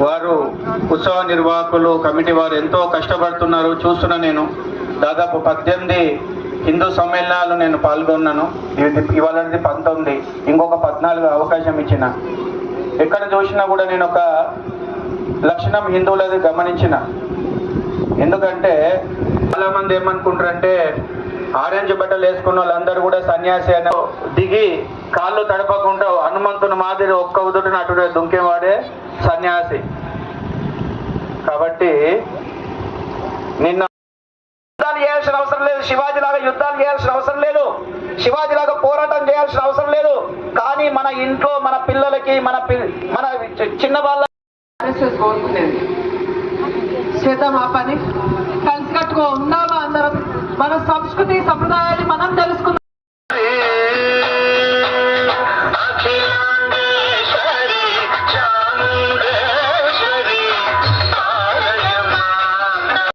వారు ఉత్సవ నిర్వాహకులు కమిటీ వారు ఎంతో కష్టపడుతున్నారు చూస్తున్నా. నేను దాదాపు 18 హిందూ సమ్మేళనాలు నేను పాల్గొన్నాను. ఇవాళ 19, ఇంకొక 14 అవకాశం ఇచ్చిన. ఎక్కడ చూసినా కూడా నేను ఒక లక్షణం హిందువులది గమనించిన. ఎందుకంటే చాలా మంది ఏమనుకుంటారంటే ఆరెంజ్ బట్టలు వేసుకున్న వాళ్ళందరూ కూడా సన్యాసి అని దిగి కాళ్ళు తడపకుండా హనుమంతుని మాదిరి ఒక్క ఉదుటిని అటు దుంకేవాడే సన్యాసి. కాబట్టి నిన్న యుద్ధాలు చేయాల్సిన అవసరం లేదు, శివాజీ లాగా యుద్ధాలు చేయాల్సిన అవసరం లేదు, శివాజీ లాగా పోరాటం చేయాల్సిన అవసరం లేదు. కానీ మన ఇంట్లో మన పిల్లలకి మన చిన్న వాళ్ళ కోరుకునేది చేద్దాం ఆ పని, కలిసికట్టుగా ఉందామా అందరం, మన సంస్కృతి సంప్రదాయాన్ని మనం తెలుసుకుందాం.